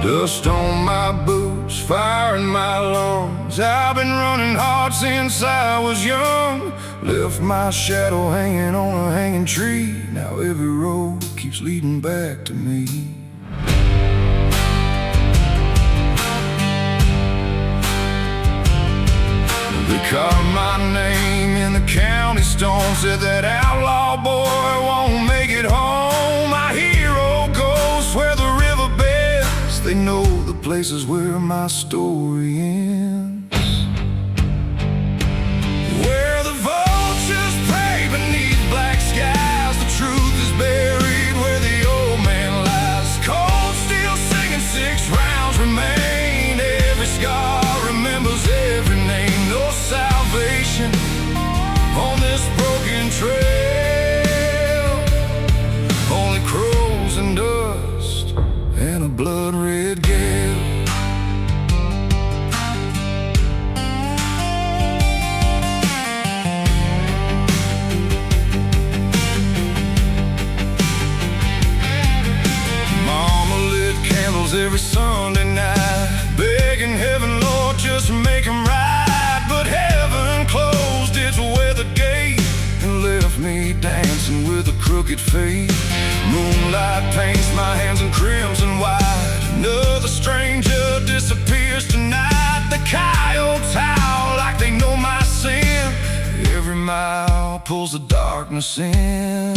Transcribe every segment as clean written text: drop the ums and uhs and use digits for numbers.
Dust on my boots, fire in my lungs. I've been running hard since I was young. Left my shadow hanging on a hanging tree. Now every road keeps leading back to me. They carved my name in the county stone. Said that outlaw boy won't make it home. My hero goes where the river bends. They know the places where my story ends. Where the vultures prey beneath black skies. The truth is buried where the old man lies. Cold steel singing, 6 rounds remain. Every scar remembers every name. No salvation on this broken trail. Only crows and dust and a blood-red gale. Mama lit candles every Sunday night, begging heaven, Lord, just make 'em right. But heaven closed its weathered gate and left me dancing with a crooked fate. Moonlight paints my hands in crimson white. Another stranger disappears tonight. The coyotes howl like they know my sin. Every mile pulls the darkness in.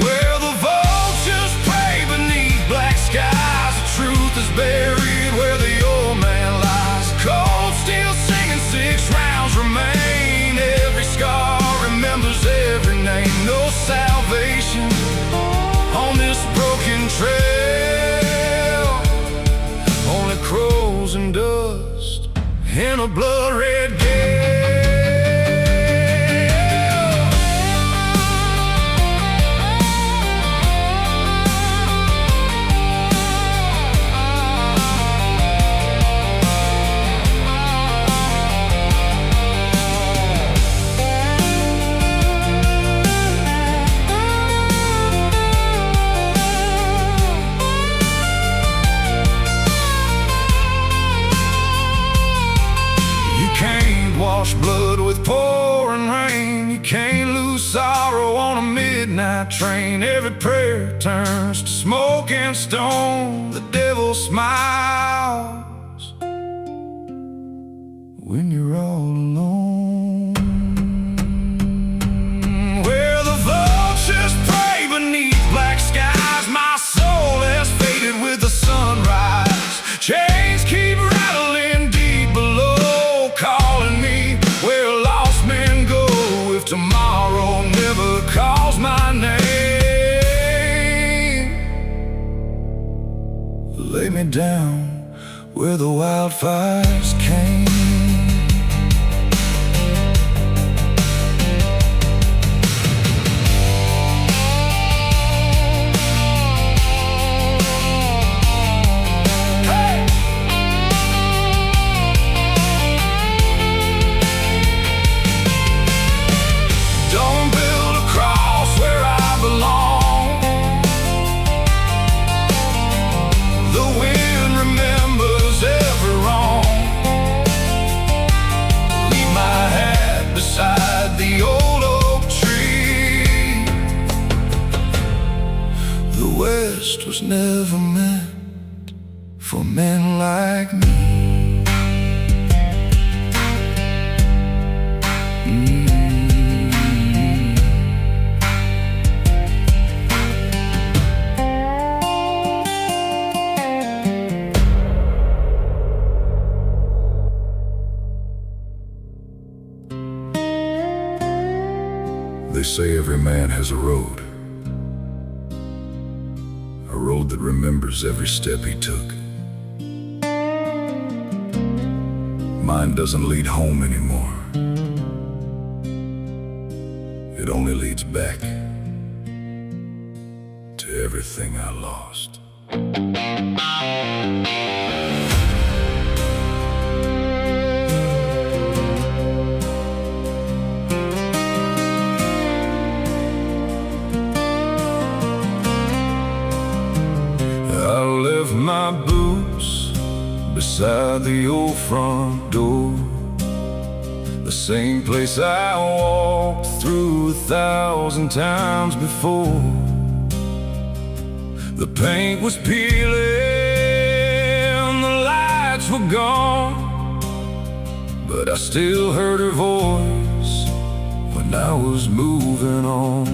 Where the vultures prey beneath black skies. The truth is buried where the old man lies. Cold steel singing, 6 rounds remain. Every scar remembers every name. No salvation on this broken trail. Only crows and dust in a blood-red gale. Wash blood with pouring rain. You can't lose sorrow on a midnight train. Every prayer turns to smoke and stone. The devil smiles when you're all alone. Where the vultures prey beneath black skies. My soul has faded with the sunrise. Chains keep rattling deep below, calling me where lost men go. If tomorrow never calls my name, lay me down where the wildfires came. Was never meant for men like me. They say every man has a road. A road that remembers every step he took. Mine doesn't lead home anymore. It only leads back to everything I lost. the old front door, the same place I walked through 1,000 times before. The paint was peeling, the lights were gone, but I still heard her voice when I was moving on.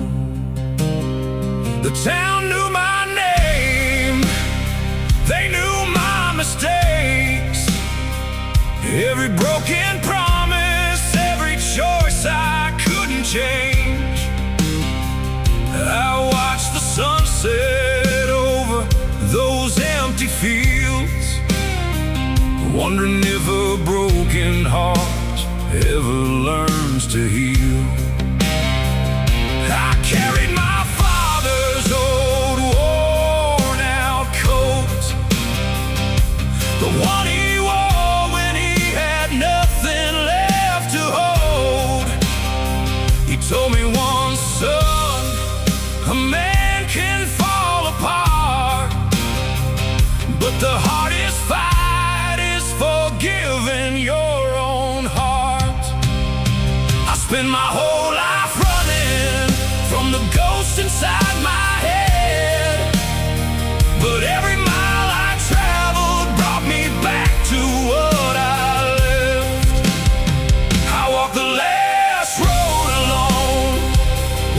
The town knew my name, they knew my mistakes, every broken promise, every choice I couldn't change. I watched the sunset over those empty fields, wondering if a broken heart ever learns to heal. I carried my father's old worn-out coat, the one he wore when he had nothing left to hold. He told me once, son, a man can fall apart, but the hardest fight is forgiving your own heart. I spent my whole life running from the ghost inside my head, but every mile I traveled brought me back to what I left. I walked the last road alone,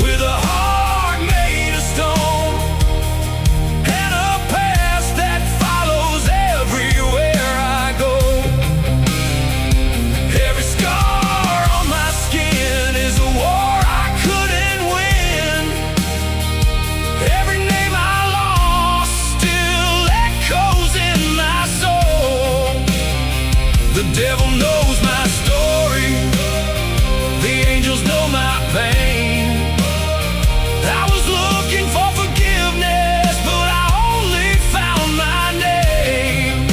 with a heart made of stone, and a past that follows everywhere I go. Every scar on my skin is a war I couldn't win. Every name I lost still echoes in my soul. The devil knows my story, the angels know my pain. I was looking for forgiveness, but I only found my name.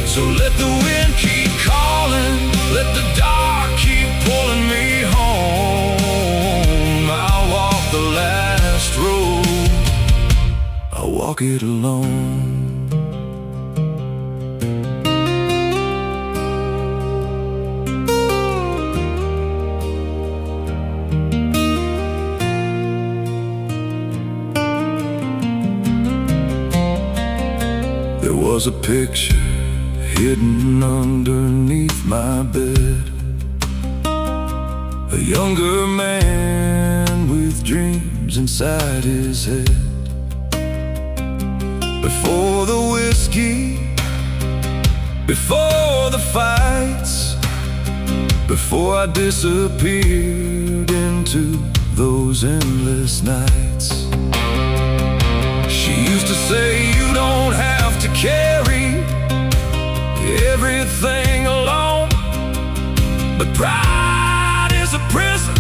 So let the wind keep calling, let the dark keep pulling me home. I'll walk the last road, I'll walk it alone. There was a picture hidden underneath my bed, a younger man with dreams inside his head. Before the whiskey, before the fights, before I disappeared into those endless nights. She used to say, you don't have to carry everything alone, but pride is a prison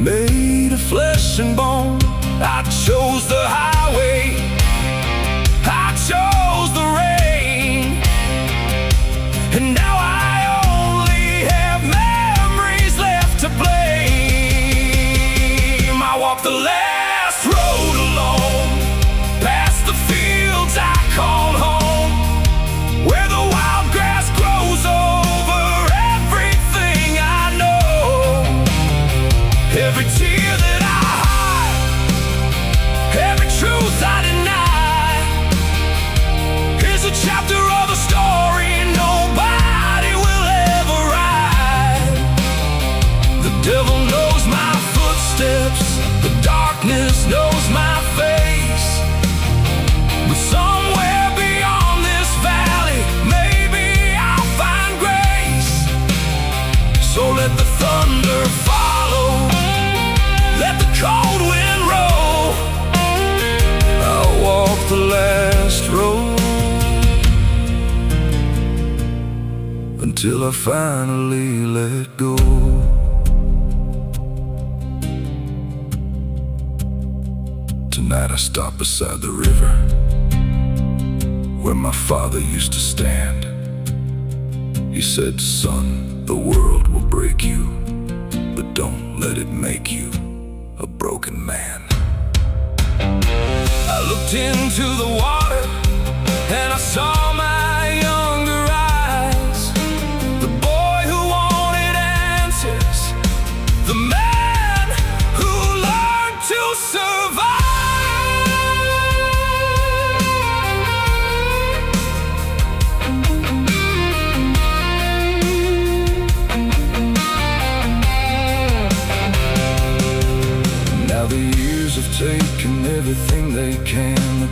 made of flesh and bone. I chose the highway, I chose the rain, and now I only have memories left to blame. I walk the last road alone, past the fields I call home, where the wild grass grows over everything I know. Every tear that I hide, every truth I deny, is a chapter of a story nobody will ever write. The devil knows my footsteps, the darkness knows my face, but somewhere beyond this valley, maybe I'll find grace. So let the thunder follow, let the cold wind roll. I'll walk the last road until I finally let go. Tonight I stop beside the river where my father used to stand. He said, son, the world will break you, but don't let it make you a broken man. I looked into the water and I saw my younger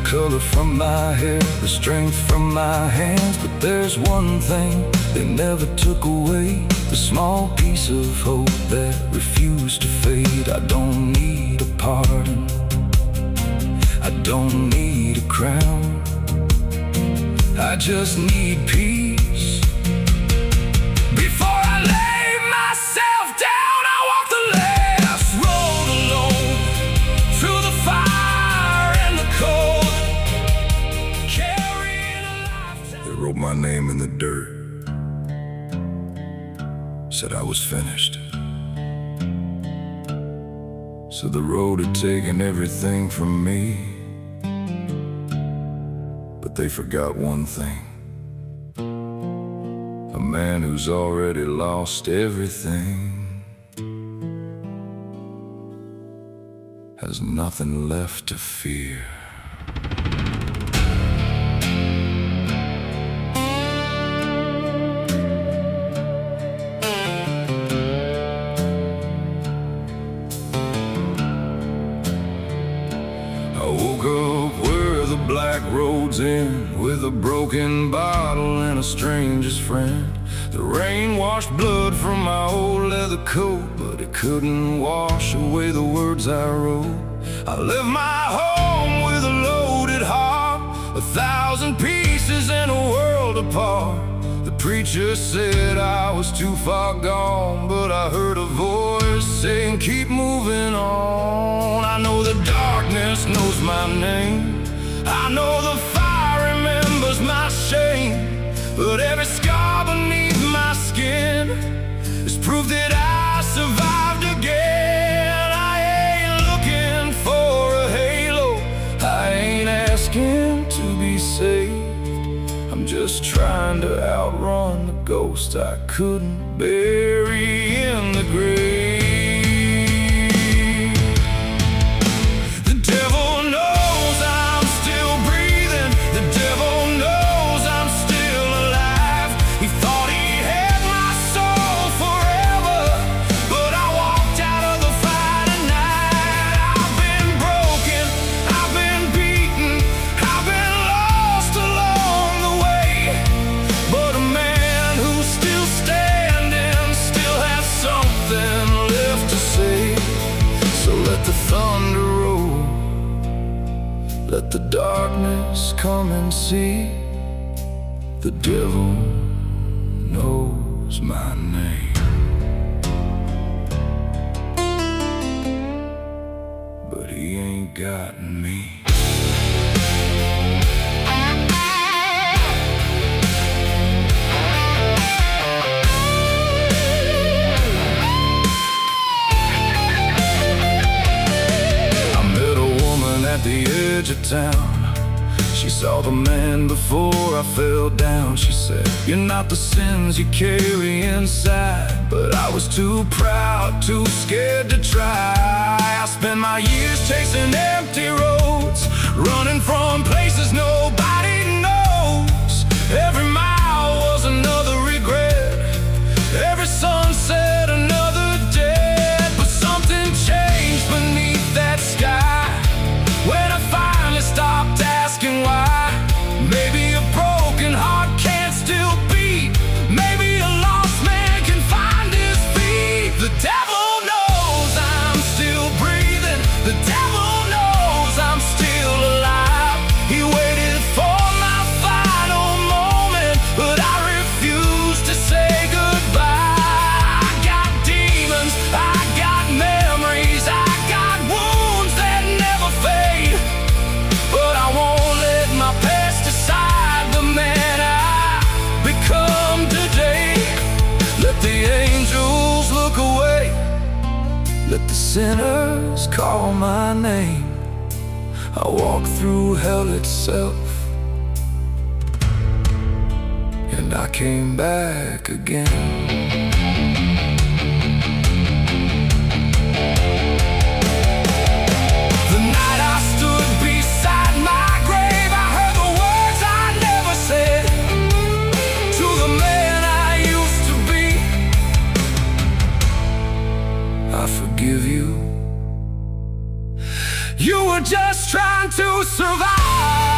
color from my hair, the strength from my hands. But there's one thing they never took away, the small piece of hope that refused to fade. I don't need a pardon, I don't need a crown, I just need peace. Before I lay myself down, I walk the last road alone, through the fire and the cold, carrying a lifetime. They wrote my name in the dirt, said I was finished. So the road had taken everything from me, but they forgot one thing: a man who's already lost everything has nothing left to fear. I woke up where the black road's end, with a broken bottle and a stranger's friend. The rain washed blood from my old leather coat, but it couldn't wash away the words I wrote. I left my home with a loaded heart, 1,000 pieces and a world apart. The preacher said I was too far gone, but I heard a voice saying keep moving on. I know the darkness knows my name, I know the fire remembers my shame, but every scar beneath my skin is proof that I survived again. I ain't looking for a halo, I ain't asking to be saved, I'm just trying to outrun the ghost I couldn't bury in the grave. The devil knows I'm still breathing, the devil knows I'm still alive. He thought he had my soul forever, but I walked out of the fight tonight. I've been broken, I've been beaten, I've been lost along the way, but a man who's still standing still has something left to say. So let the thunder roll, let the darkness come and see. The devil knows my name, but he ain't got me. I met a woman at the edge of town. She saw the man before I fell down. She said, you're not the sins you carry inside, but I was too proud, too scared to try. I spent my years chasing empty roads, running from places nobody knows. Every mile was another regret, every sunset another death. But something changed beneath that sky when I finally stopped asking why. Maybe a broken heart can't still beat, maybe a lost man can find his feet. The devil knows I'm still breathing, the devil knows I'm still alive. He waited for my final moment, but I refused to say goodbye. I got demons, I got memories, I got wounds that never fade, but I won't let my past decide the man I become today. Let the angels look away, let the sinners call my name. I walked through hell itself, and I came back again. The night I stood beside my grave, I heard the words I never said to the man I used to be. I forgive you, you were just trying to survive.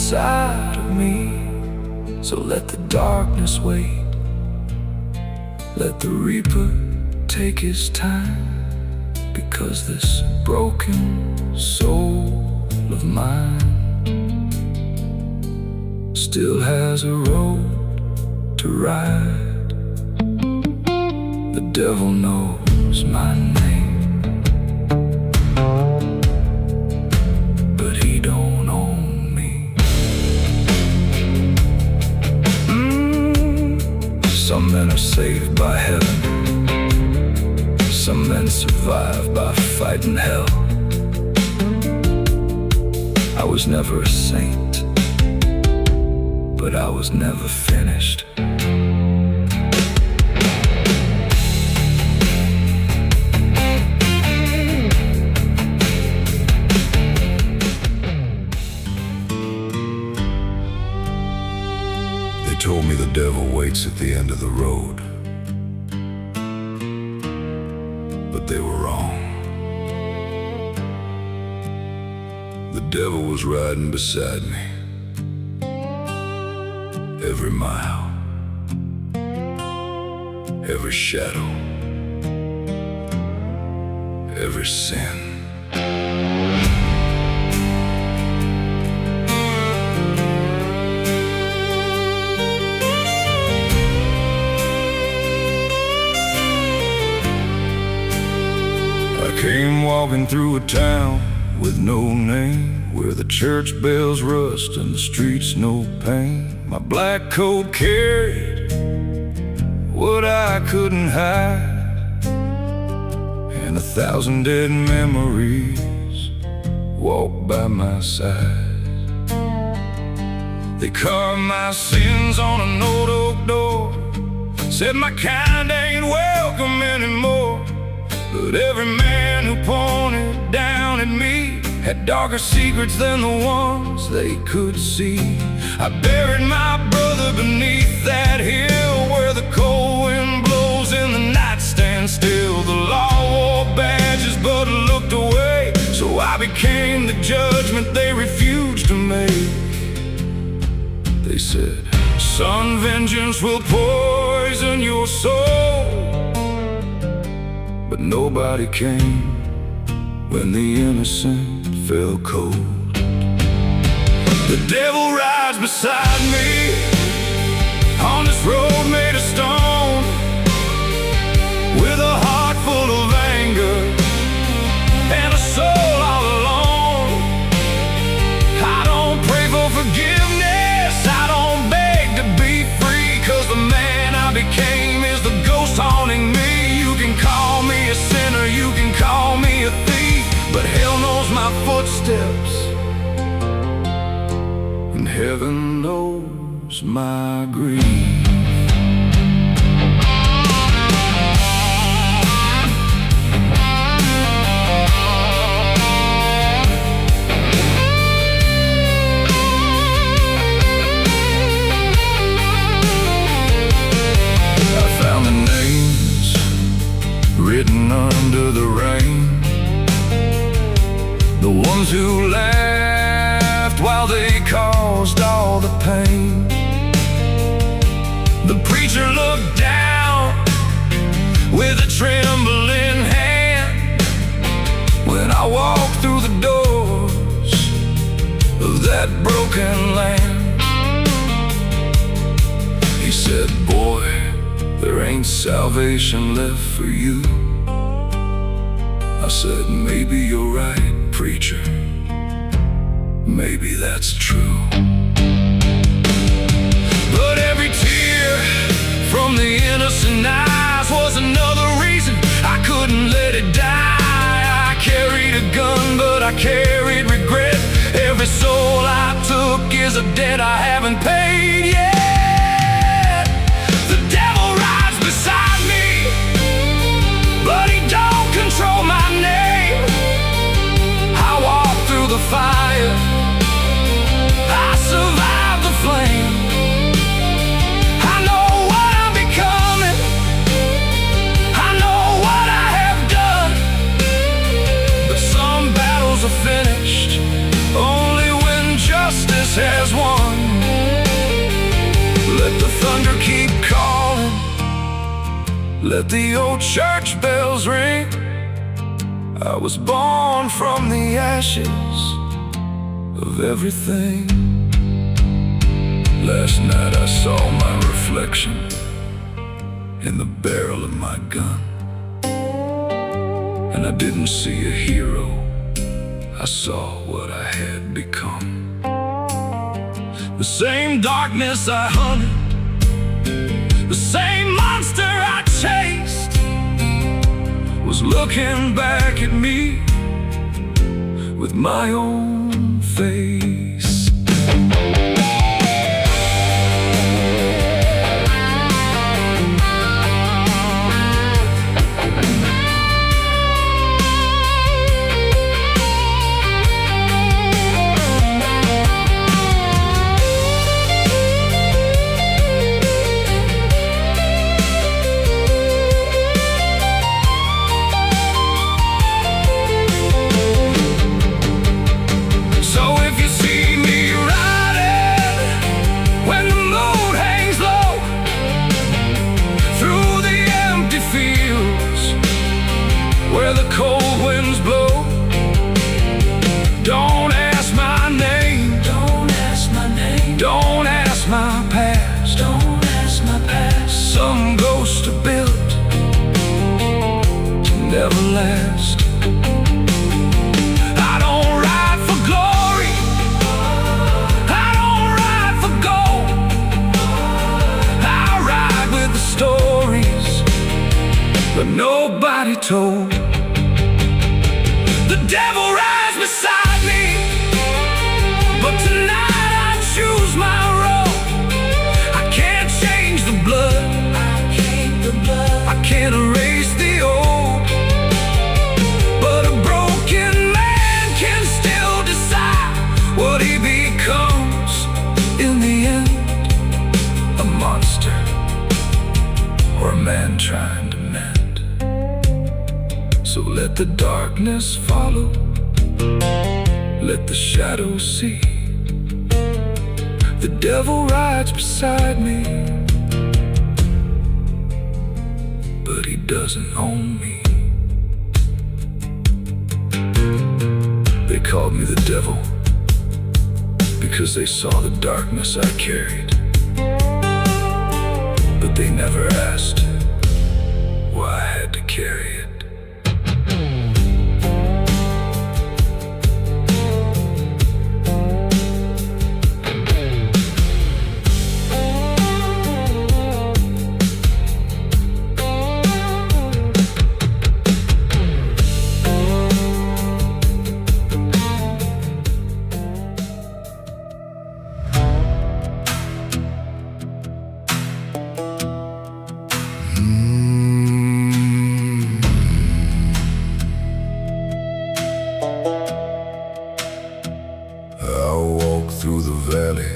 inside of me. So let the darkness wait, let the reaper take his time, because this broken soul of mine still has a road to ride. The devil knows my name, but he don't own me. Some men are saved by heaven, some men survive by fighting hell. I was never a saint, but I was never finished. They told me the devil waits at the end of the road, but they were wrong. The devil was riding beside me every mile, every shadow, every sin. I came walking through a town with no name, where the church bells rust and the streets no pain. My black coat carried what I couldn't hide, and 1,000 dead memories walked by my side. They carved my sins on an old oak door, said my kind ain't welcome anymore. But every man who pointed down at me had darker secrets than the ones they could see. I buried my brother beneath that hill, where the cold wind blows and the night stands still. The law wore badges but looked away, so I became the judgment they refused to make. They said, son, vengeance will poison your soul. But nobody came when the innocent fell cold. The devil rides beside me on this road made of stone, with a heart full of anger and a soul all alone. I don't pray for forgiveness, I don't beg to be free, 'cause the man I became is the ghost haunting me. You can call me a sinner, you can call me a thief, but hell knows my footsteps, and heaven knows my grief. I found the names written under the rain, the ones who laughed while they caused all the pain. The preacher looked down with a trembling hand when I walked through the doors of that broken land. He said, boy, there ain't salvation left for you. I said, maybe you're right, preacher, maybe that's true. But every tear from the innocent eyes was another reason I couldn't let it die. I carried a gun, but I carried regret. Every soul I took is a debt I haven't paid yet. The devil rides beside me, but he don't control my name. I walk through the fire, I survived the flame. I know what I'm becoming, I know what I have done, but some battles are finished only when justice us as one. Let the thunder keep calling, let the old church bells ring. I was born from the ashes of everything. Last night I saw my reflection in the barrel of my gun, and I didn't see a hero, I saw what I had become. The same darkness I hunted, the same monster I chased, was looking back at me with my own face. Where the cold winds blow, don't ask my name, don't ask my name, don't ask my past, don't ask my past. Some ghosts are built to never last. I don't ride for glory, I don't ride for gold, I ride with the stories but nobody told. The devil rides beside me, but tonight I choose my role. I can't change the blood, I can't erase the old, but a broken man can still decide what he becomes in the end. A monster or a man trying to mend. So let the darkness follow, let the shadows see. The devil rides beside me, but he doesn't own me. They called me the devil because they saw the darkness I carried, but they never asked why I had to carry it. Through the valley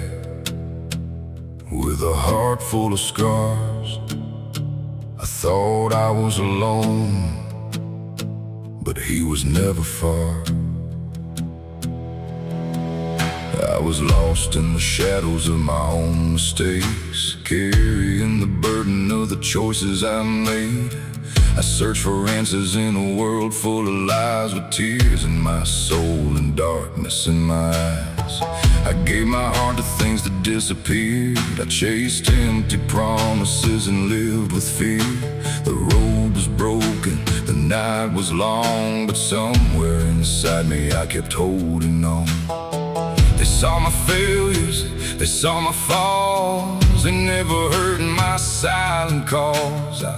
with a heart full of scars. I thought I was alone, but he was never far. I was lost in the shadows of my own mistakes, carrying the burden of the choices I made. I searched for answers in a world full of lies, with tears in my soul and darkness in my eyes. I gave my heart to things that disappeared. I chased empty promises and lived with fear. The road was broken, the night was long, but somewhere inside me I kept holding on. They saw my failures, they saw my falls, they never heard my silent calls. I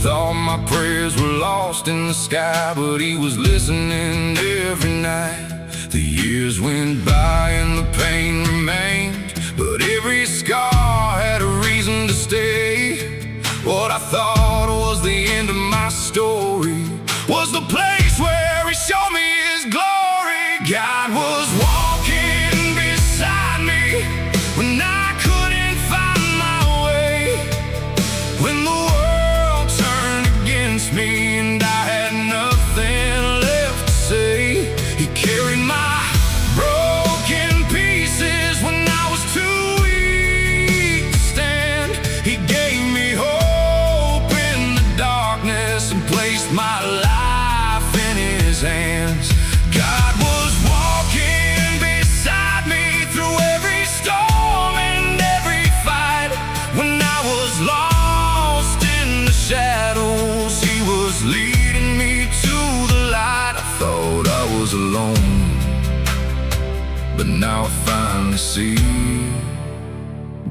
thought my prayers were lost in the sky, but he was listening every night. The years went by and the pain remained, but every scar had a reason to stay. What I thought was the end of my story was the place where he showed me his glory. God was walking beside me when I couldn't find my way, when the world turned against me and I had nothing left to say. He carried my broken But now I finally see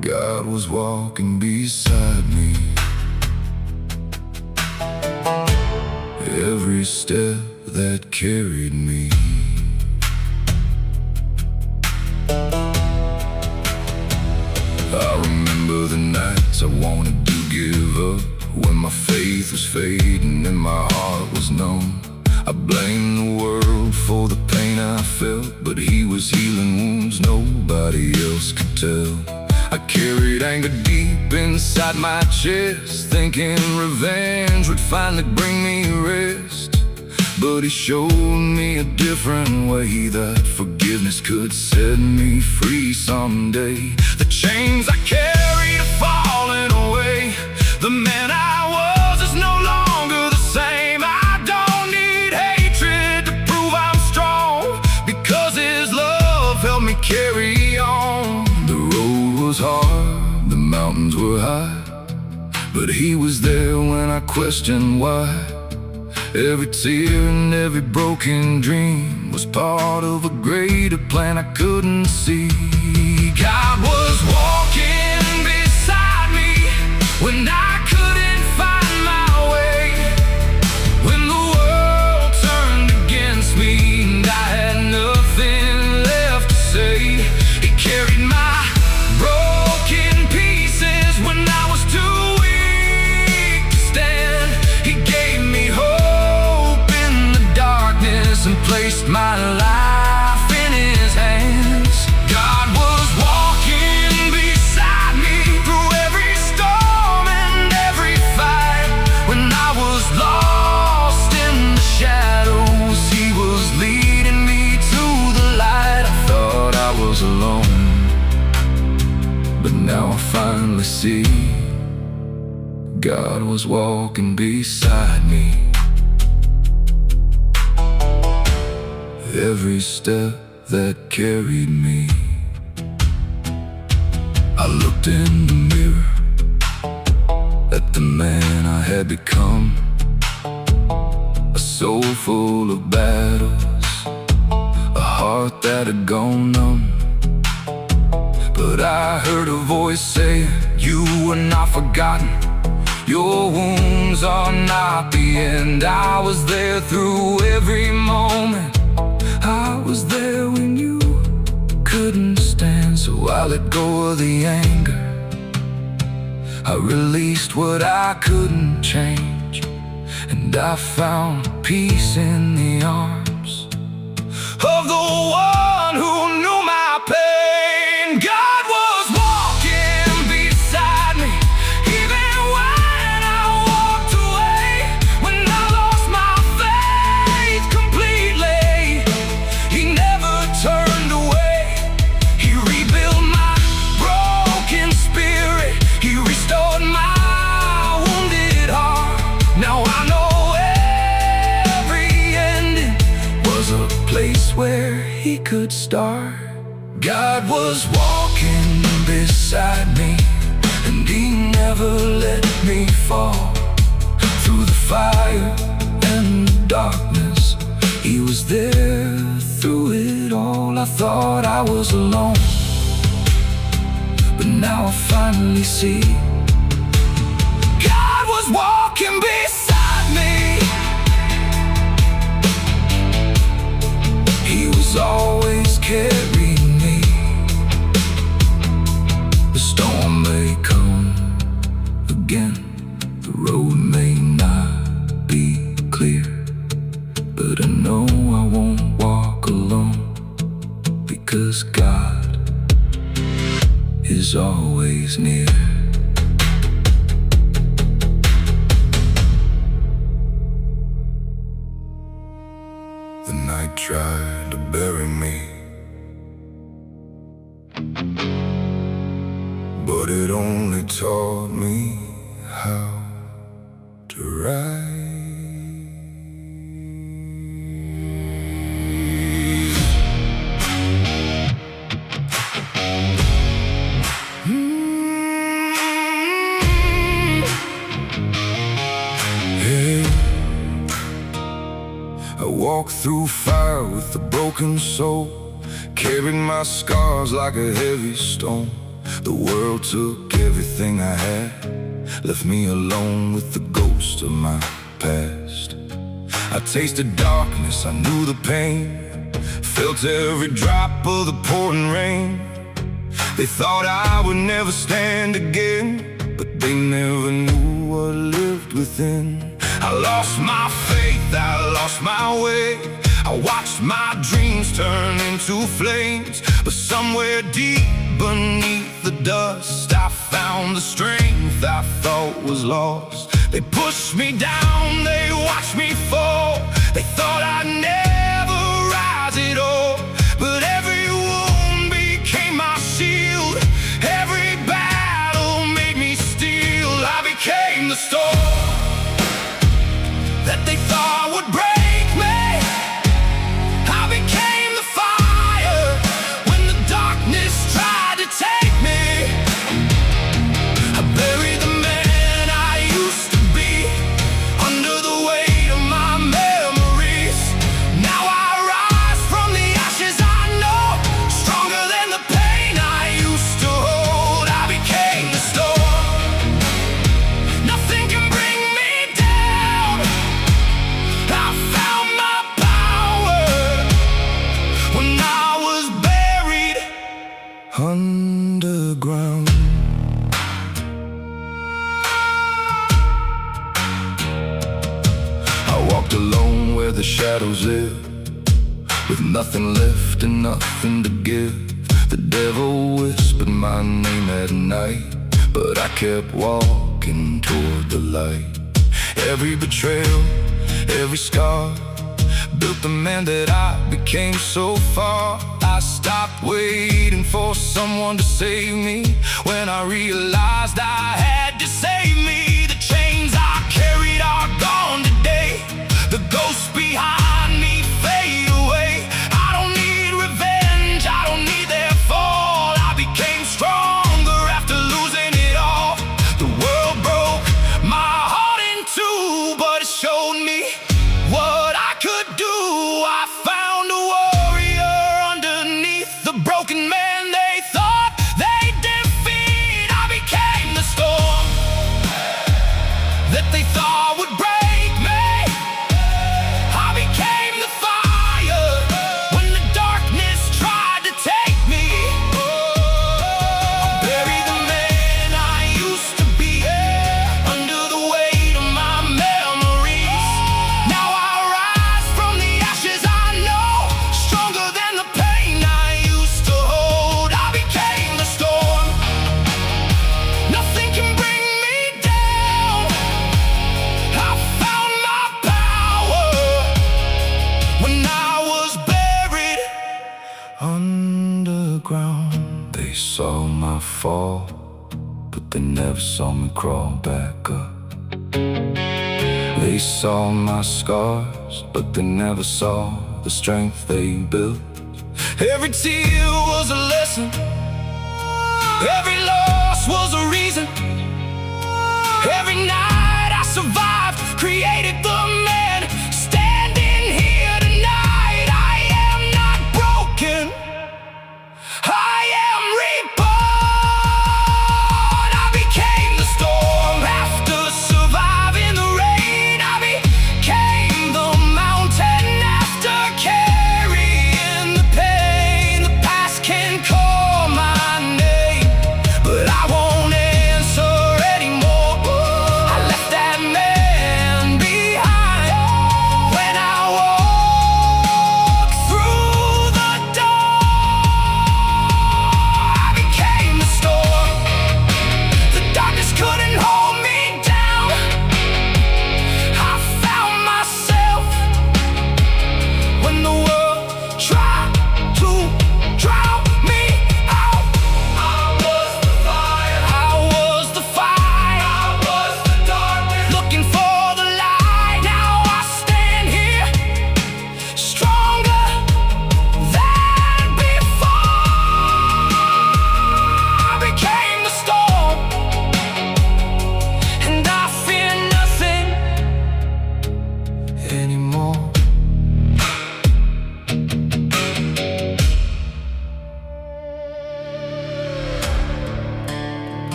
God was walking beside me. Every step that carried me. I remember the nights I wanted to give up, when my faith was fading and my heart was numb. I blamed the world for the pain I felt, but He was healing wounds nobody else could tell. I carried anger deep inside my chest, thinking revenge would finally bring me rest. But He showed me a different way, that forgiveness could set me free someday. The chains I carried are falling away. The man I was is no longer the same. I don't need hatred to prove I'm strong, because His love helped me carry on. The road was hard, the mountains were high, but He was there when I questioned why. Every tear and every broken dream was part of a greater plan I couldn't see. God was walking beside me when I couldn't find my way, when the world turned against me and I had nothing left to say. He carried my broken pieces when I was too weak to stand. He gave me hope and placed my life in His hands. God was walking beside me through every storm and every fight. When I was lost in the shadows, He was leading me to the light. I thought I was alone, but now I finally see God was walking beside me. Every step that carried me. I looked in the mirror at the man I had become, a soul full of battles, a heart that had gone numb. But I heard a voice say, "You were not forgotten. Your wounds are not the end." I was there through every moment. I was there when you couldn't stand. So I let go of the anger, I released what I couldn't change, and I found peace in the arms of the one who knew my pain. God was walking beside me, even when I walked away, when I lost my faith completely. He never turned away. He rebuilt my broken spirit. He restored my wounded heart. Now I know every ending was a place where He could start. God was walking beside me, and He never let me fall. Through the fire and the darkness, He was there through it all. I thought I was alone, but now I finally see God was walking beside me. He was always carrying me. The storm may come again, the road may not be clear, but I know I won't walk alone, because God is always near. The night tried to bury me, but it only taught me how to rise. I walk through fire with a broken soul, carried my scars like a heavy stone. The world took everything I had, left me alone with the ghost of my past. I tasted darkness, I knew the pain, felt every drop of the pouring rain. They thought I would never stand again, but they never knew what lived within. I lost my faith, I lost my way. I watched my dreams turn into flames, but somewhere deep beneath the dust I found the strength I thought was lost. They pushed me down, they watched me fall. They thought I'd never rise at all, but every wound became my shield. Every battle made me steel. I became the storm that they thought would break me. I became the fire when the darkness tried to take me. I buried the man I used to be under the weight of my memories. Now I rise from the ashes, I know, stronger than the pain I used to hold. I became the storm. Nothing can bring me down. I found my power when I was buried underground. I walked alone where the shadows live, with nothing left and nothing to give. The devil whispered my name at night, but I kept walking toward the light. Every betrayal, every scar built the man that I became so far. I stopped waiting for someone to save me when I realized I had to save me. The chains I carried are gone today. The ghosts behind me fade away. I don't need revenge, I don't need their fall. I became stronger after losing it all. The world broke my heart in two, but it showed me what I could do. I found a warrior underneath the broken man they thought they'd defeat. I became the storm that they thought would break me. I became the fire when the darkness tried to take me. I buried the man I used to be under the weight of my memories. Now I rise from the ashes, I know, stronger than the pain I used to hold. I became the storm. Nothing can bring me down. I found my power when I was buried underground. They saw my fall, but they never saw me crawl back up. They saw my scars, but they never saw the strength they built. Every tear was a lesson, every loss was a reason. Every night I survived, created the man standing here tonight. I am not broken, I am reborn. I became the storm after surviving the rain. I became the mountain after carrying the pain. The past can call my name, but I won't answer anymore. I left that man behind.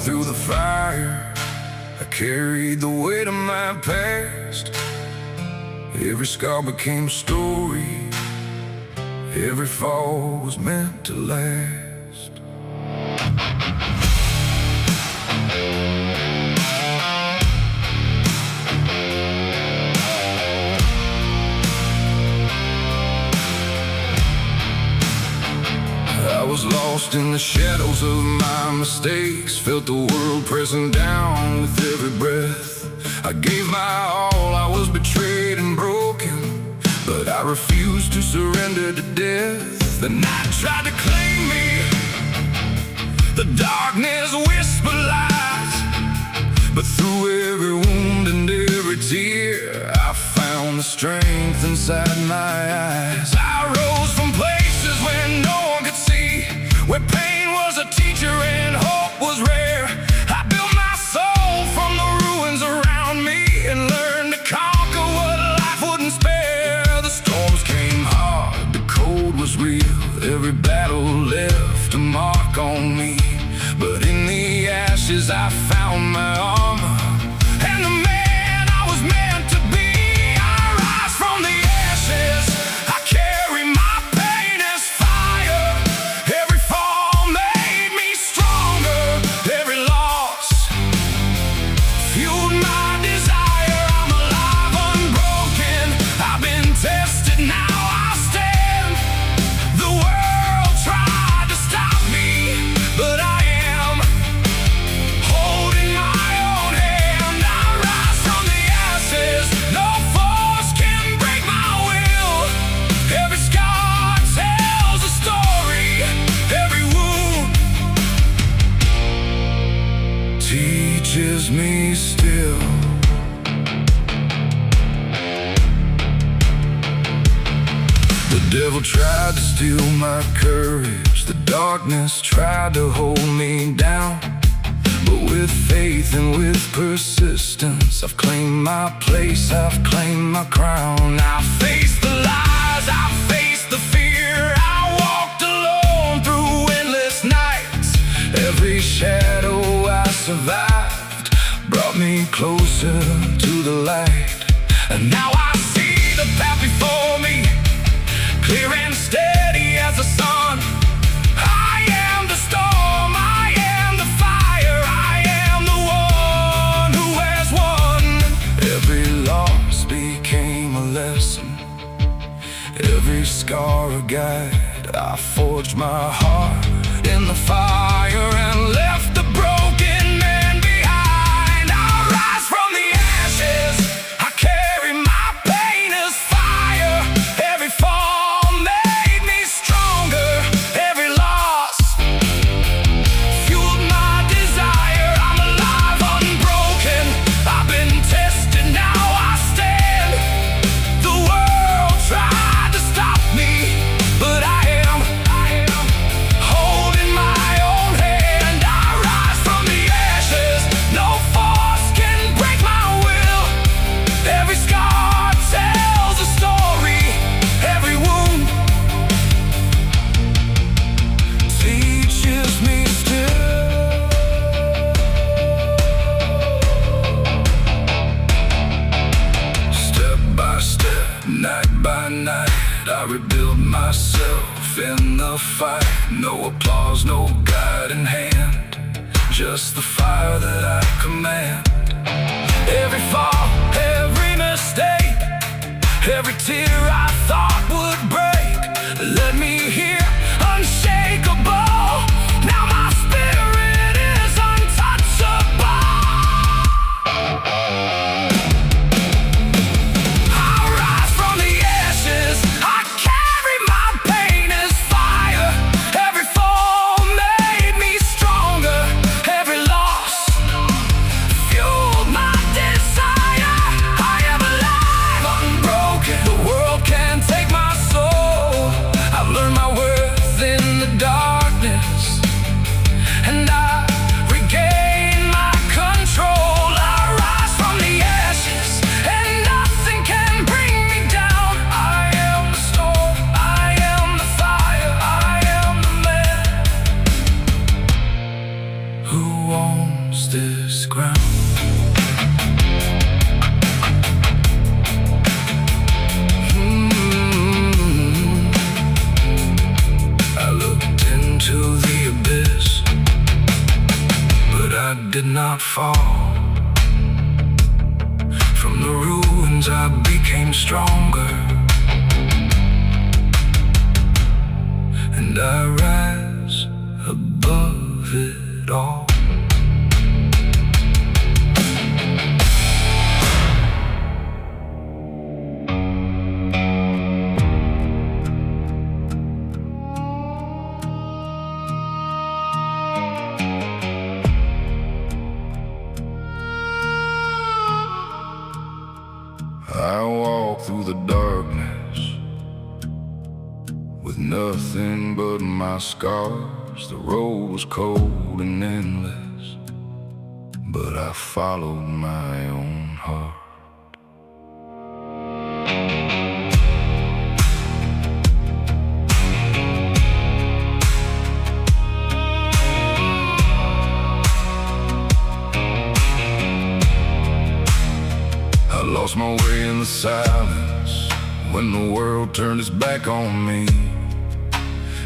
through the fire, I carried the weight of my past. Every scar became a story, every fall was meant to last. I was lost in the shadows of my mistakes, felt the world pressing down with every breath. I gave my all, I was betrayed and broken, but I refused to surrender to death. The night tried to claim me, the darkness whispered lies, but through every wound and every tear, I found the strength inside my eyes. I rose from places where no one could see, where pain was a teacher and hope was rare. I built my soul from the ruins around me and learned to conquer what life wouldn't spare. The storms came hard, the cold was real, every battle left a mark on me. But in the ashes I found my armor and the man I was meant to be. I rise from the ashes, I carry my pain as fire. Every fall made me stronger, every loss fueled my desire. I'm alive, unbroken, I've been tested, now I stand. The world tried to stop me, but I am holding my own hand. I rise from the ashes, no force can break my will. Every scar tells a story, every wound teaches me still. The devil tried to steal my courage, the darkness tried to hold me down, but with faith and with persistence, I've claimed my place, I've claimed my crown. I faced the lies, I faced the fear, I walked alone through endless nights. Every shadow I survived brought me closer to the light. And now I see the path before me, clear and steady as the sun. I am the storm, I am the fire, I am the one who has won. Every loss became a lesson, every scar a guide. I forged my heart in the fire and left the broken man behind. I rise from the ashes, I carry my pain as fire. Every fall made me stronger, every loss fueled my desire. I'm alive, unbroken, I've been tested, now I stand. The world tried to stop me, but I am holding my own hand. I rise from the ashes, no force can break my will. Every scar tells a story, every wound teaches me still. Step by step, night by night, I rebuild myself in the fight. No applause, no guiding hand, just the fire that I command. Every fall, every mistake, every tear I thought would break, led me here unshakable. Now my spirit is untouchable. I rise from the ashes, I carry my pain as fire. Every fall made me stronger, every loss fueled my desire. I am alive, unbroken, the world can't take my soul. I've learned my worth cross this ground. I looked into the abyss, but I did not fall. From the ruins I became stronger, and I rise above it all. I walked through the darkness with nothing but my scars. The road was cold and endless, but I followed my own heart. I lost my way in the silence when the world turned its back on me.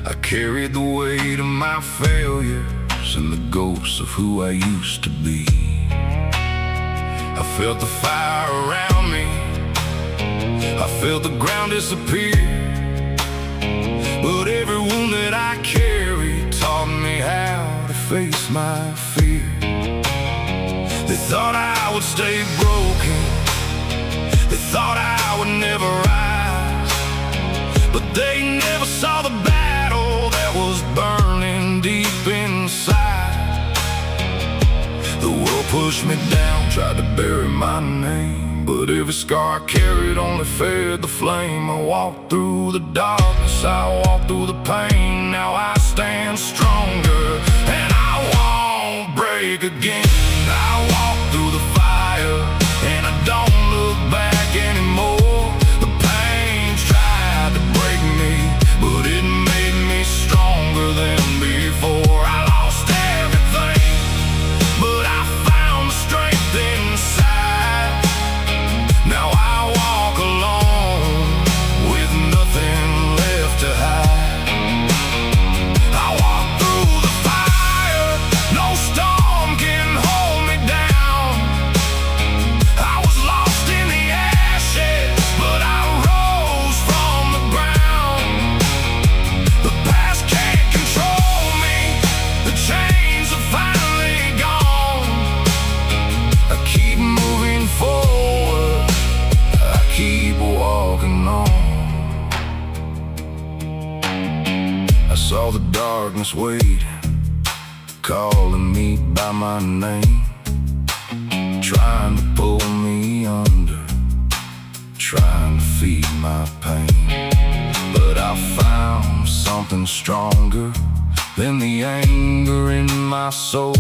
I carried the weight of my failures and the ghosts of who I used to be. I felt the fire around me, I felt the ground disappear, but every wound that I carried taught me how to face my fear. They thought I would stay broken, they thought I would never rise, but they never saw the battle that was burning deep inside. The world pushed me down, tried to bury my name, but every scar I carried only fed the flame. I walked through the darkness, I walked through the pain. Now I stand stronger, and I won't break again. I walk through the fire, and I don't look back anymore. The pain tried to break me, but it made me stronger than before. I lost everything, but I found the strength inside. Now I walk alone with nothing left to hide. I walk through the fire, no storm can hold me down. I was lost in the ashes, but I rose from the ground. The past can't control me, the chains are finally gone. I keep moving forward, I keep walking on. I saw the darkness waiting, calling me by my name, trying to pull me under, trying to feed my pain. But I found something stronger than the anger in my soul,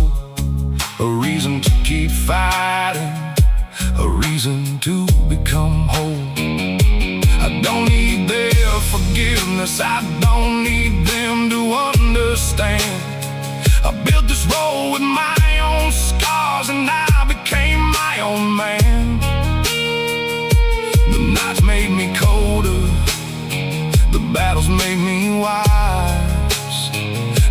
a reason to keep fighting, a reason to become whole. I don't need their forgiveness, I don't need them to understand. I built this road with my own scars, and I became my own man. The nights made me colder, the battles made me wise.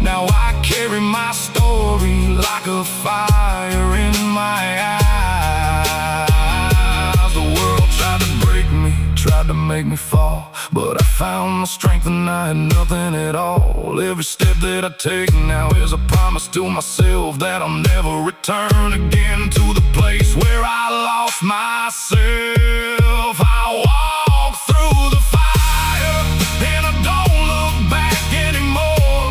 Now I carry my story like a fire in my eyes. The world tried to break me, tried to make me fall, but I found the strength and I had nothing at all. Every step that I take now is a promise to myself that I'll never return again to the place where I lost myself. I walk through the fire, and I don't look back anymore.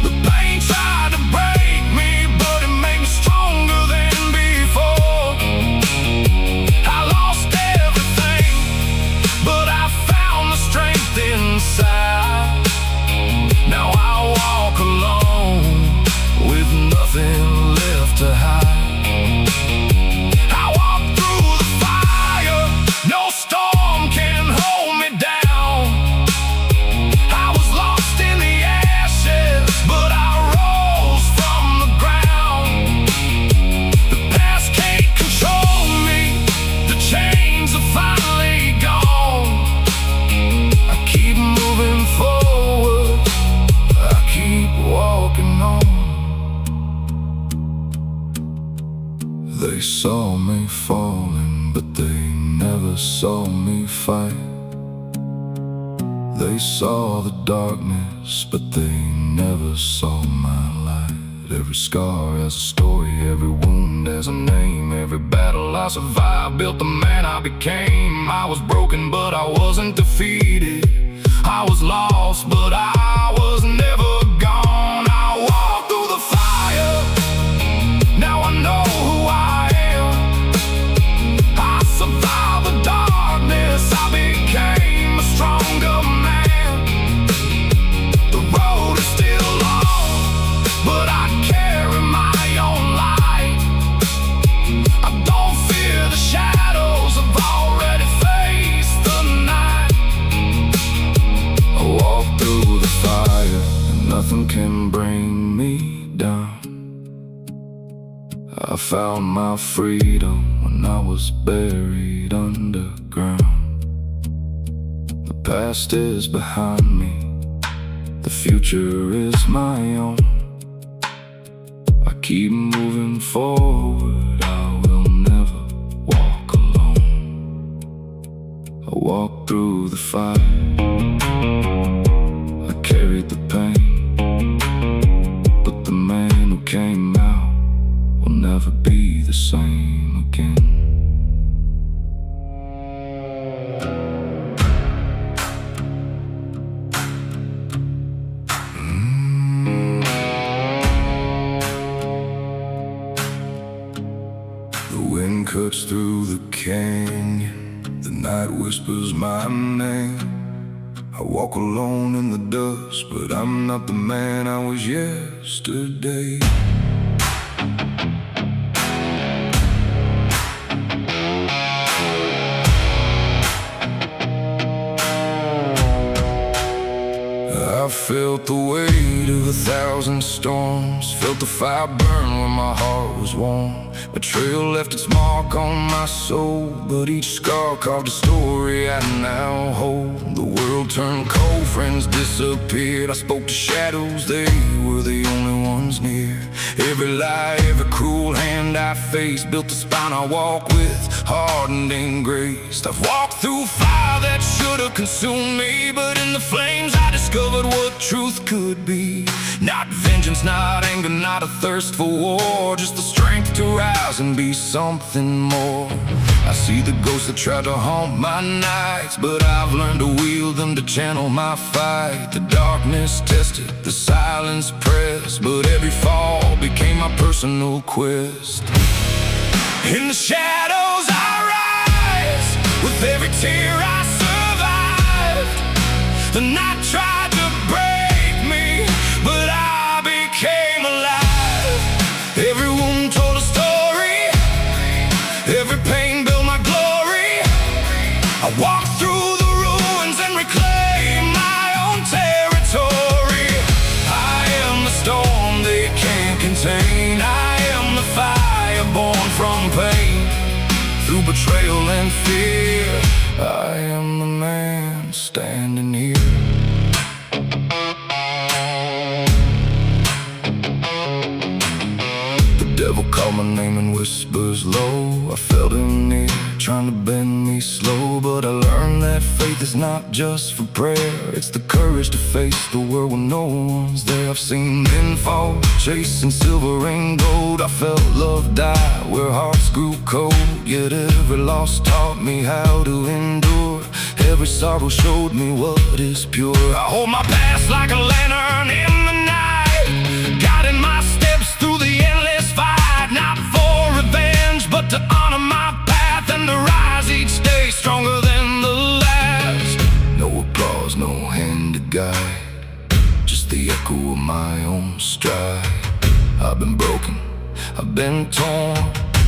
The pain tried to break me, but it made me stronger than before. I lost everything, but I found the strength inside. Now I walk alone with nothing left to hide. I walk through the fire. They saw me falling, but they never saw me fight. They saw the darkness, but they never saw my light. Every scar has a story, every wound has a name. Every battle I survived built the man I became. I was broken, but I wasn't defeated. I was lost, but I was never gone. I walked through the fire, now I know who I am. I survived the darkness, I became a stronger man. The road is still long, but I carry my own light. I don't fear the shadows, I've already faced the night. I walk through the fire, and nothing can bring me down. I found my freedom when I was buried underground. The past is behind me, the future is my own. I keep moving forward, I will never walk alone. I walk through the fire, I carried the pain, but the man who came out will never be the same again. The wind cuts through the canyon, the night whispers my name. I walk alone in the dust, but I'm not the man I was yesterday. I felt the weight of 1,000 storms, felt the fire burn when my heart was warm. Betrayal left its mark on my soul, but each scar carved a story I now hold. The world turned cold, friends disappeared. I spoke to shadows, they were the only ones near. Every lie, every cruel hand I faced built the spine I walk with, hardened and graced. I've walked through fire that should have consumed me, but in the flames I discovered what truth could be. Not vengeance, not anger, not a thirst for war, just the strength to rise and be something more. I see the ghosts that try to haunt my nights, but I've learned to wield them to channel my fight. The darkness tested, the silence pressed, but every fall became my personal quest. In the shadows I rise, with every tear I survived. The night tried to break me, but I became alive. Every wound told a story, every pain built my glory. I walked through the ruins and reclaimed my own territory. I am the storm they can't contain, I am the fire born from pain. Through betrayal and fear, I am the man standing here. The devil called my name in whispers low. I felt him near, trying to bend me slow. But I learned that faith is not just for prayer, it's the courage to face the world when no one's there. I've seen men fall, chasing silver and gold. I felt love die where hearts grew cold. Yet every loss taught me how to endure. Every sorrow showed me what is pure. I hold my past like a lantern in the night, guiding my steps through the endless fight. Not for revenge, but to honor my path and to rise each day stronger than the last. No applause, no hand to guide, just the echo of my own stride. I've been broken, I've been torn,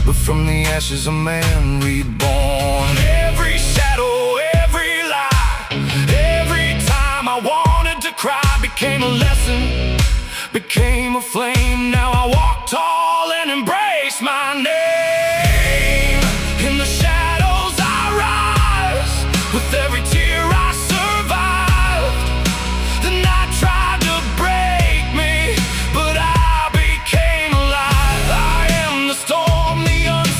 but from the ashes a man reborn. Every shadow, every lie, every time I wanted to cry became a lesson, became a flame. Now I walk tall and embrace my name. In the shadows I rise, with every tear I survived. The night tried to break me, but I became alive. I am the storm, the unseen.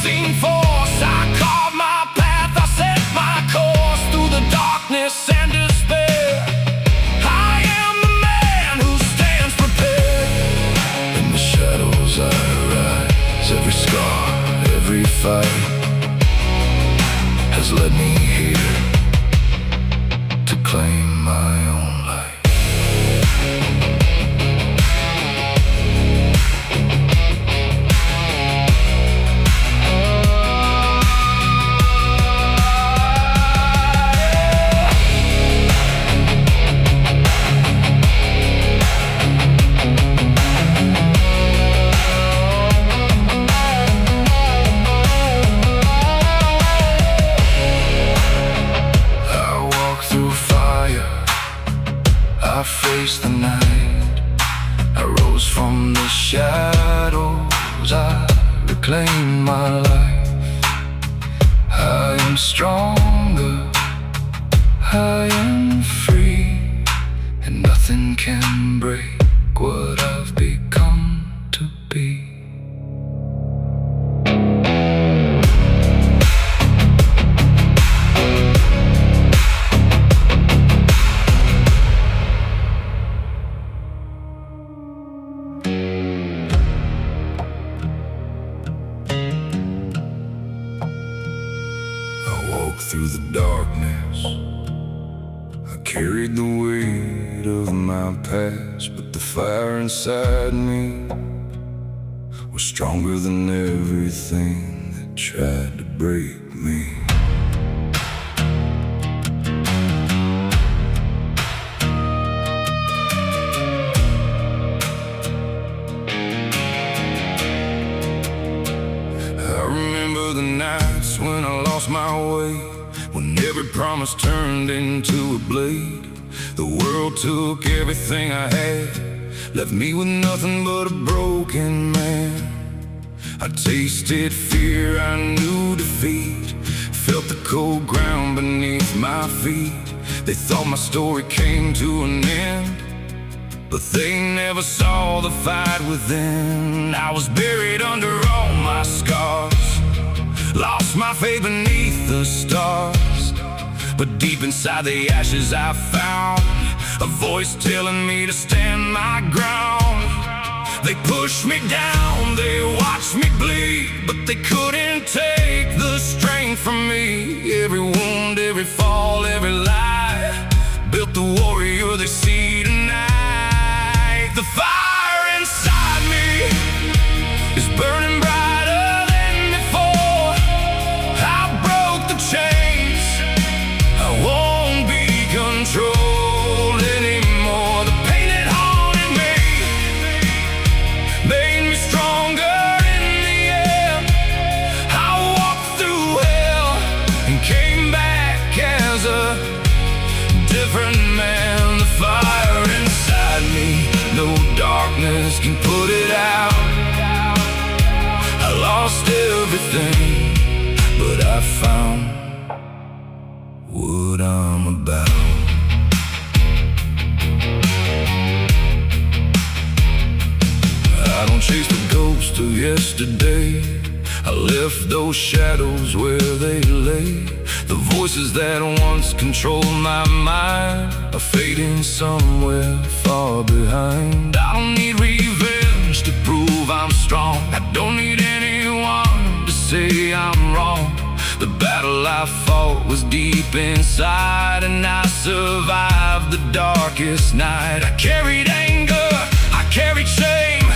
fight has led me here to claim my own life. I faced the night, I rose from the shadows, I reclaimed my life. I am stronger, I am free, and nothing can break what I've become to be. Through the darkness, I carried the weight of my past, but the fire inside me was stronger than everything that tried to break me. I remember the nights when I lost my way, when every promise turned into a blade. The world took everything I had, left me with nothing but a broken man. I tasted fear, I knew defeat, felt the cold ground beneath my feet. They thought my story came to an end, but they never saw the fight within. I was buried under all my scars, lost my faith beneath the stars, but deep inside the ashes I found a voice telling me to stand my ground. They pushed me down, they watched me bleed, but they couldn't take the strength from me. Every wound, every fall, every lie built the warrior they see tonight. The fire inside me is burning brighter than before. I broke the chains, I won't be controlled anymore. The pain that haunted me made me stronger in the end. I walked through hell and came back as a different man. The fire inside me, no darkness can put it out. I lost everything, but I found what I'm about. I don't chase the ghost of yesterday, I left those shadows where they lay. The voices that once controlled my mind are fading somewhere far behind. I don't need revenge to prove I'm strong, I don't need anyone to say I'm wrong. The battle I fought was deep inside, and I survived the darkest night. I carried anger, I carried shame,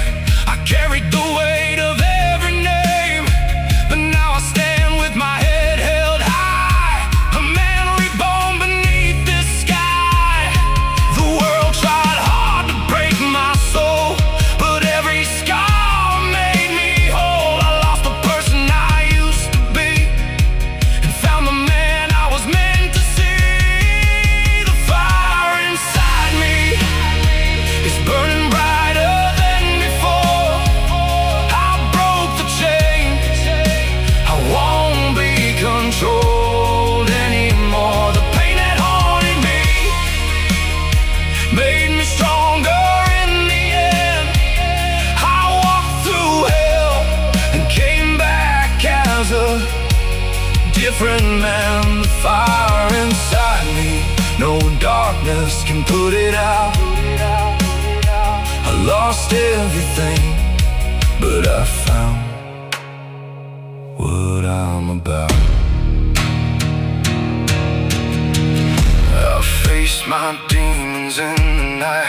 I carried the weight of every name, but now I stand with my head held high, a man reborn beneath this sky. The world tried hard to break my soul, but every scar made me whole. I lost the person I used to be and found the man I was meant to see. The fire inside me is burning brighter than before. I broke the chains, I won't be controlled anymore. The pain that haunted me made me stronger in the end. I walked through hell and came back as a different man. The fire inside me, no darkness can put it out. I lost everything, but I found what I'm about. I faced my demons in the night.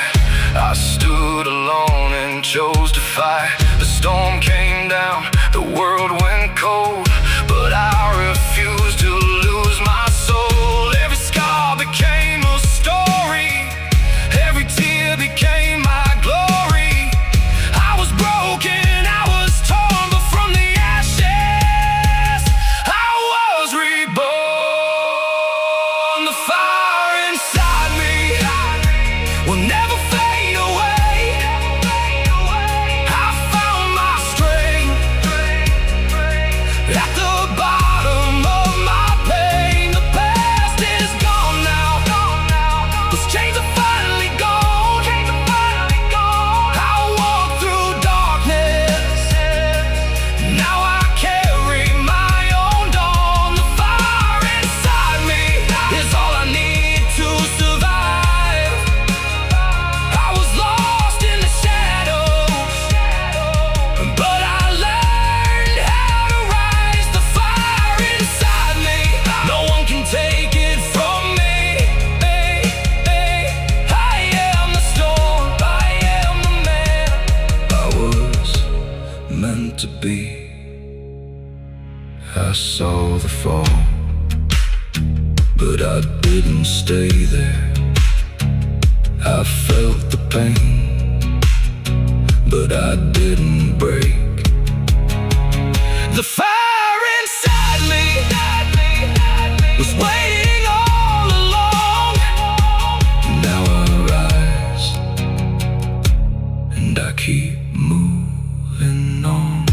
I stood alone and chose to fight. The storm came down, the world went cold, but I refused to lose my soul. Every scar became a story, every tear became my glory. I was broken, I was torn, but from the ashes I was reborn. The fire inside me will never fade away. I found my strength at the bottom of my pain. The past is gone now, those chains are finally gone. I walk through darkness, now I carry my own dawn. The fire inside me is all I need to survive. I was lost in the shadows, but I learned how to rise. The fire inside me, no one can take it from me. I am the storm, I am the man I was meant to be. I saw the fall, but I didn't stay there. I felt the pain, but I didn't break. The fire inside me was waiting all along. Now I rise, and I keep moving on.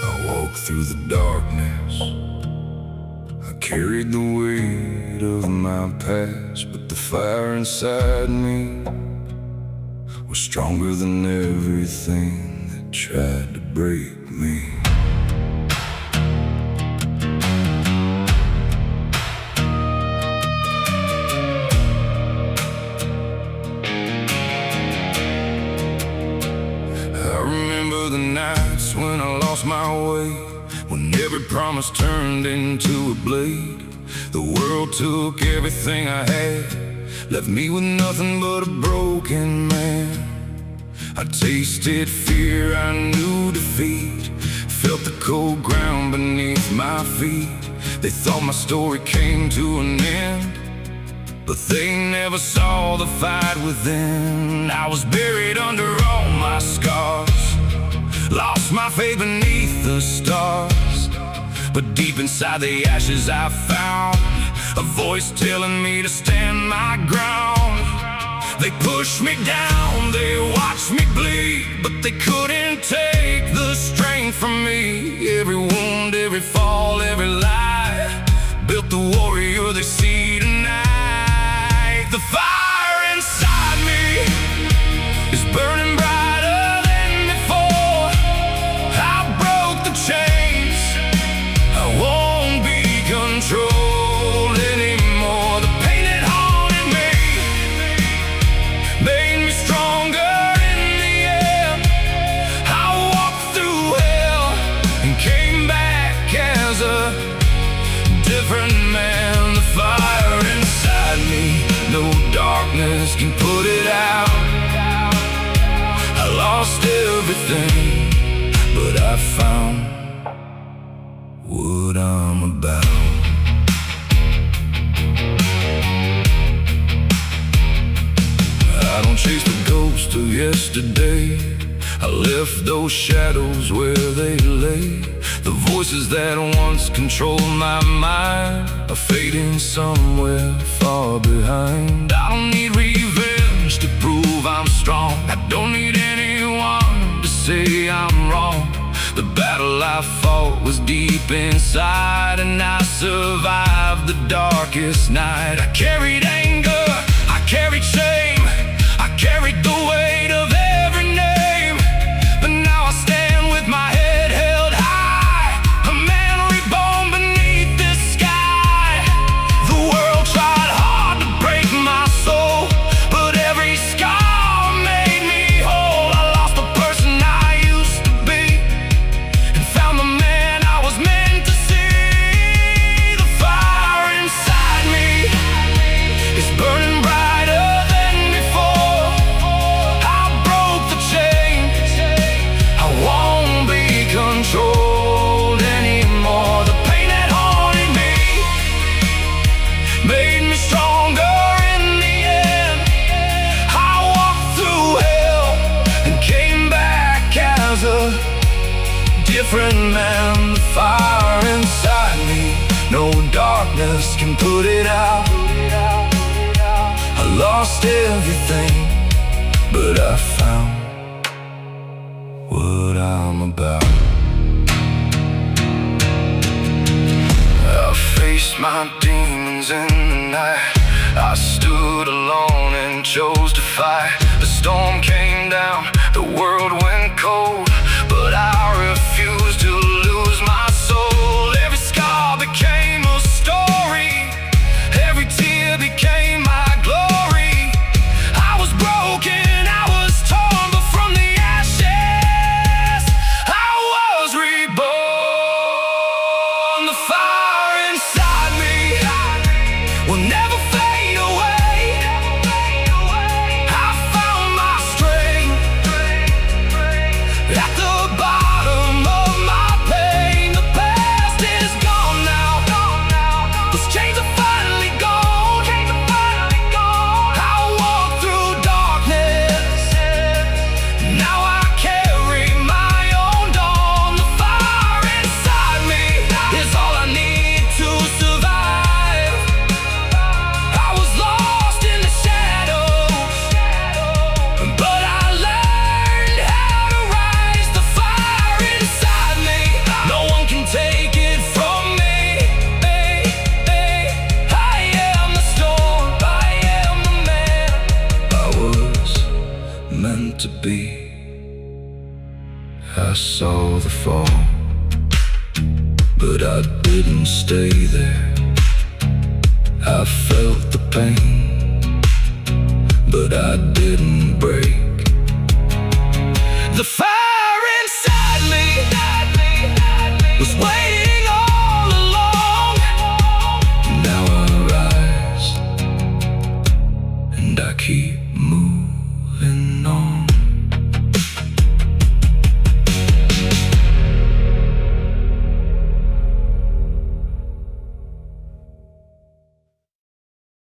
I walked through the darkness, I carried the weight of my past, but the fire inside me was stronger than everything that tried to break me. I remember the nights when I lost my way, when every promise turned into a blade. The world took everything I had, left me with nothing but a broken man. I tasted fear, I knew defeat, felt the cold ground beneath my feet. They thought my story came to an end, but they never saw the fight within. I was buried under all my scars, lost my faith beneath the stars, but deep inside the ashes I found a voice telling me to stand my ground. They pushed me down, they watched me bleed, but they couldn't take the strength from me. Every wound, every fall, every lie built the warrior they see tonight. The fire inside me is burning brighter than before. I broke the chains, I won't be controlled anymore. The pain that haunted me made me stronger in the end. I walked through hell and came back as a different man. The fire inside me, no darkness can put it out. I lost everything, but I found what I'm about. I don't chase the ghost of yesterday, I left those shadows where they lay. The voices that once controlled my mind are fading somewhere far behind. I don't need revenge to prove I'm strong, I don't need anyone to say I'm wrong. The battle I fought was deep inside, and I survived the darkest night. I carried anger, I carried shame, I carried the weight of every name, but now I stand with my head held high. I'm different man. The fire inside me, no darkness can put it out. I lost everything, but I found what I'm about. I faced my demons in the night. I stood alone and chose to fight. The storm came down, the world went cold, but I refused to lose my soul. Every scar became a story, every tear became my glory. I was broken, I was torn, but from the ashes I was reborn. The fire inside me will never fade away. I found my strength at the bottom of my pain. The past is gone now, those chains are finally gone. I walk through darkness, now I carry my own dawn. The fire inside me is all I need to survive. I was lost in the shadows, but I learned how to rise. The fire inside me, no one can take it from me. I am the storm, I am the man I was meant to be. I saw the fall, but I didn't stay there. I felt the pain, but I didn't